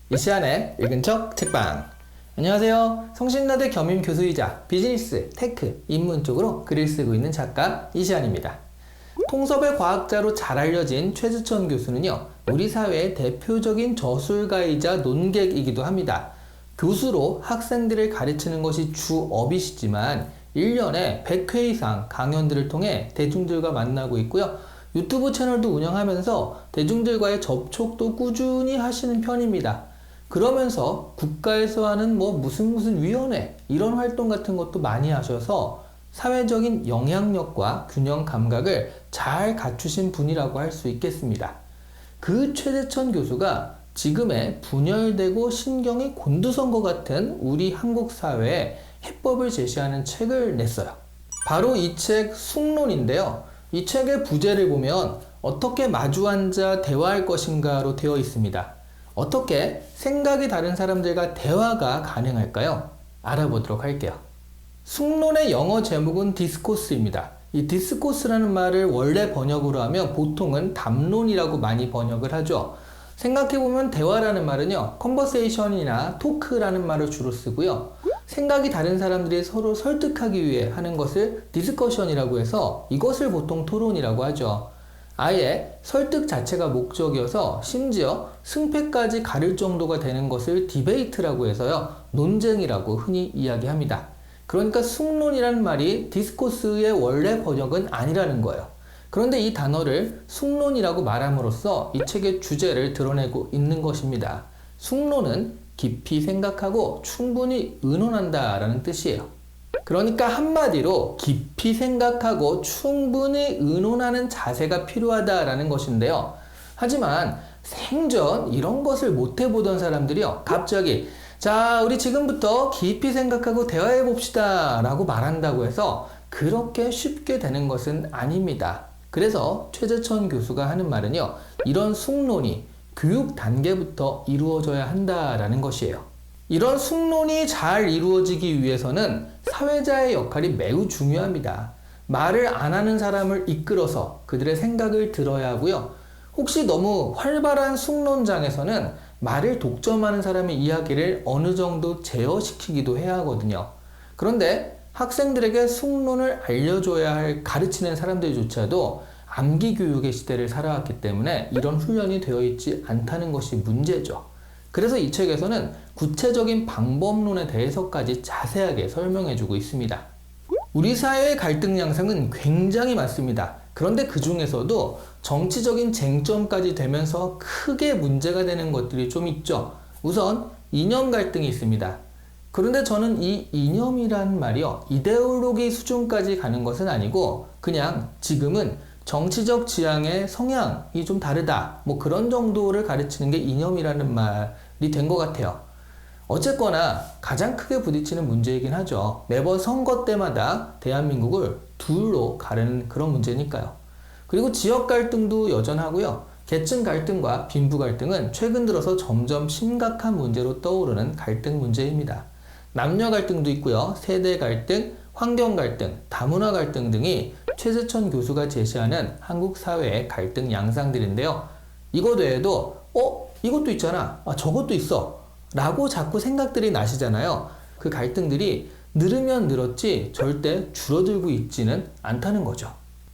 이시안의 읽은 척 책방. 안녕하세요. 성신여대 겸임 교수이자 비즈니스, 테크, 인문 쪽으로 글을 쓰고 있는 작가 이시안입니다. 통섭의 과학자로 잘 알려진 최즈천 교수는요, 우리 사회의 대표적인 저술가이자 논객이기도 합니다. 교수로 학생들을 가르치는 것이 주업이시지만 1년에 100회 이상 강연들을 통해 대중들과 만나고 있고요. 유튜브 채널도 운영하면서 대중들과의 접촉도 꾸준히 하시는 편입니다. 그러면서 국가에서 하는 무슨 위원회 이런 활동 같은 것도 많이 하셔서 사회적인 영향력과 균형 감각을 잘 갖추신 분이라고 할 수 있겠습니다. 그 최재천 교수가 지금의 분열되고 신경이 곤두선 것 같은 우리 한국 사회에 해법을 제시하는 책을 냈어요. 바로 이 책 숙론인데요. 이 책의 부제를 보면 어떻게 마주 앉아 대화할 것인가로 되어 있습니다. 어떻게 생각이 다른 사람들과 대화가 가능할까요? 알아보도록 할게요. 숙론의 영어 제목은 디스코스입니다. 이 디스코스라는 말을 원래 번역으로 하면 보통은 담론이라고 많이 번역을 하죠. 생각해보면 대화라는 말은요, 컨버세이션이나 토크라는 말을 주로 쓰고요. 생각이 다른 사람들이 서로 설득하기 위해 하는 것을 디스커션이라고 해서 이것을 보통 토론이라고 하죠. 아예 설득 자체가 목적이어서 심지어 승패까지 가릴 정도가 되는 것을 디베이트라고 해서요, 논쟁이라고 흔히 이야기합니다. 그러니까 숙론이라는 말이 디스코스의 원래 번역은 아니라는 거예요. 그런데 이 단어를 숙론이라고 말함으로써 이 책의 주제를 드러내고 있는 것입니다. 숙론은 깊이 생각하고 충분히 의논한다 라는 뜻이에요. 그러니까 한마디로 깊이 생각하고 충분히 의논하는 자세가 필요하다라는 것인데요. 하지만 생전 이런 것을 못 해보던 사람들이요, 갑자기 자, 우리 지금부터 깊이 생각하고 대화해 봅시다 라고 말한다고 해서 그렇게 쉽게 되는 것은 아닙니다. 그래서 최재천 교수가 하는 말은요, 이런 숙론이 교육 단계부터 이루어져야 한다라는 것이에요. 이런 숙론이 잘 이루어지기 위해서는 사회자의 역할이 매우 중요합니다. 말을 안 하는 사람을 이끌어서 그들의 생각을 들어야 하고요. 혹시 너무 활발한 숙론장에서는 말을 독점하는 사람의 이야기를 어느 정도 제어시키기도 해야 하거든요. 그런데 학생들에게 숙론을 알려줘야 할 가르치는 사람들조차도 암기 교육의 시대를 살아왔기 때문에 이런 훈련이 되어 있지 않다는 것이 문제죠. 그래서 이 책에서는 구체적인 방법론에 대해서까지 자세하게 설명해주고 있습니다. 우리 사회의 갈등 양상은 굉장히 많습니다. 그런데 그 중에서도 정치적인 쟁점까지 되면서 크게 문제가 되는 것들이 좀 있죠. 우선 이념 갈등이 있습니다. 그런데 저는 이 이념이란 말이요, 이데올로기 수준까지 가는 것은 아니고 그냥 지금은 정치적 지향의 성향이 좀 다르다, 그런 정도를 가르치는 게 이념이라는 말이 된 것 같아요. 어쨌거나 가장 크게 부딪히는 문제이긴 하죠. 매번 선거 때마다 대한민국을 둘로 가르는 그런 문제니까요. 그리고 지역 갈등도 여전하고요. 계층 갈등과 빈부 갈등은 최근 들어서 점점 심각한 문제로 떠오르는 갈등 문제입니다. 남녀 갈등도 있고요. 세대 갈등, 환경 갈등, 다문화 갈등 등이 최재천 교수가 제시하는 한국 사회의 갈등 양상들인데요. 이것 외에도 이것도 있잖아, 저것도 있어 라고 자꾸 생각들이 나시잖아요. 그 갈등들이 늘으면 늘었지 절대 줄어들고 있지는 않다는 거죠.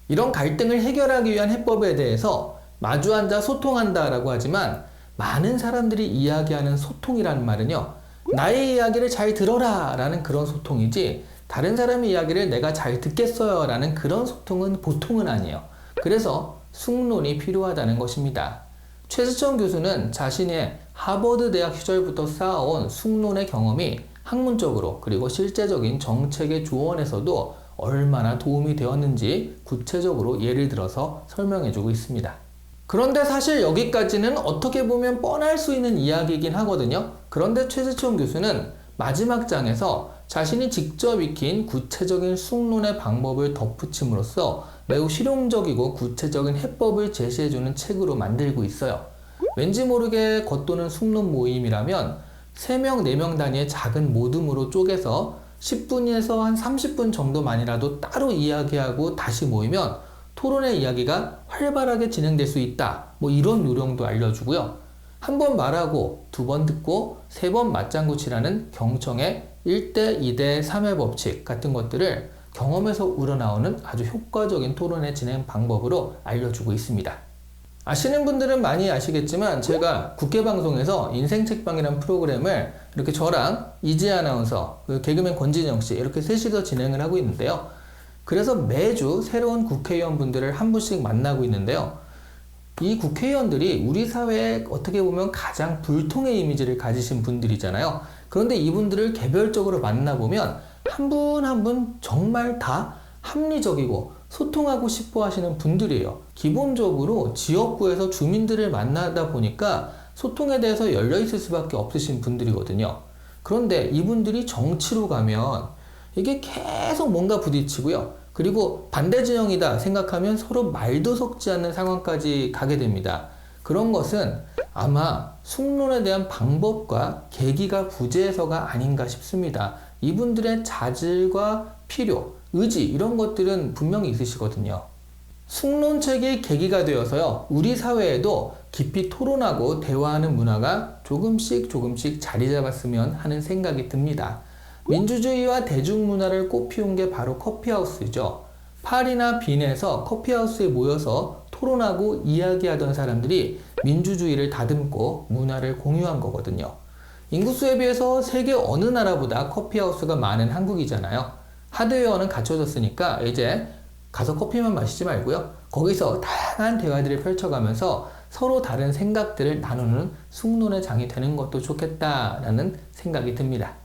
이런 갈등을 해결하기 위한 해법에 대해서 마주 앉아 소통한다 라고 하지만 많은 사람들이 이야기하는 소통이라는 말은요, 나의 이야기를 잘 들어라 라는 그런 소통이지 다른 사람의 이야기를 내가 잘 듣겠어요 라는 그런 소통은 보통은 아니에요. 그래서 숙론이 필요하다는 것입니다. 최재천 교수는 자신의 하버드 대학 시절부터 쌓아온 숙론의 경험이 학문적으로 그리고 실제적인 정책의 조언에서도 얼마나 도움이 되었는지 구체적으로 예를 들어서 설명해주고 있습니다. 그런데 사실 여기까지는 어떻게 보면 뻔할 수 있는 이야기이긴 하거든요. 그런데 최재천 교수는 마지막 장에서 자신이 직접 익힌 구체적인 숙론의 방법을 덧붙임으로써 매우 실용적이고 구체적인 해법을 제시해주는 책으로 만들고 있어요. 왠지 모르게 겉도는 숙론 모임이라면 3명, 4명 단위의 작은 모둠으로 쪼개서 10분에서 한 30분 정도만이라도 따로 이야기하고 다시 모이면 토론의 이야기가 활발하게 진행될 수 있다. 이런 요령도 알려주고요. 한 번 말하고 두 번 듣고 세 번 맞장구 치라는 경청의 1대 2대 3의 법칙 같은 것들을 경험에서 우러나오는 아주 효과적인 토론의 진행 방법으로 알려주고 있습니다. 아시는 분들은 많이 아시겠지만 제가 국회방송에서 인생책방이라는 프로그램을 이렇게 저랑 이지 아나운서, 개그맨 권진영 씨 이렇게 셋이서 진행을 하고 있는데요. 그래서 매주 새로운 국회의원분들을 한 분씩 만나고 있는데요. 이 국회의원들이 우리 사회에 어떻게 보면 가장 불통의 이미지를 가지신 분들이잖아요. 그런데 이분들을 개별적으로 만나보면 한 분 한 분 정말 다 합리적이고 소통하고 싶어 하시는 분들이에요. 기본적으로 지역구에서 주민들을 만나다 보니까 소통에 대해서 열려있을 수밖에 없으신 분들이거든요. 그런데 이분들이 정치로 가면 이게 계속 뭔가 부딪히고요. 그리고 반대 진영이다 생각하면 서로 말도 섞지 않는 상황까지 가게 됩니다. 그런 것은 아마 숙론에 대한 방법과 계기가 부재해서가 아닌가 싶습니다. 이분들의 자질과 필요, 의지 이런 것들은 분명히 있으시거든요. 숙론책이 계기가 되어서요. 우리 사회에도 깊이 토론하고 대화하는 문화가 조금씩 자리 잡았으면 하는 생각이 듭니다. 민주주의와 대중문화를 꽃피운 게 바로 커피하우스죠. 파리나 빈에서 커피하우스에 모여서 토론하고 이야기하던 사람들이 민주주의를 다듬고 문화를 공유한 거거든요. 인구수에 비해서 세계 어느 나라보다 커피하우스가 많은 한국이잖아요. 하드웨어는 갖춰졌으니까 이제 가서 커피만 마시지 말고요. 거기서 다양한 대화들을 펼쳐가면서 서로 다른 생각들을 나누는 숙론의 장이 되는 것도 좋겠다라는 생각이 듭니다.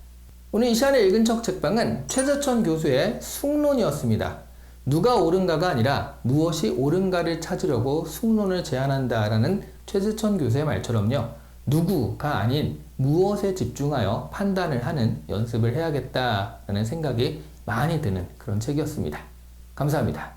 오늘 이 시간에 읽은 척 책방은 최재천 교수의 숙론이었습니다. 누가 옳은가가 아니라 무엇이 옳은가를 찾으려고 숙론을 제안한다라는 최재천 교수의 말처럼요. 누구가 아닌 무엇에 집중하여 판단을 하는 연습을 해야겠다라는 생각이 많이 드는 그런 책이었습니다. 감사합니다.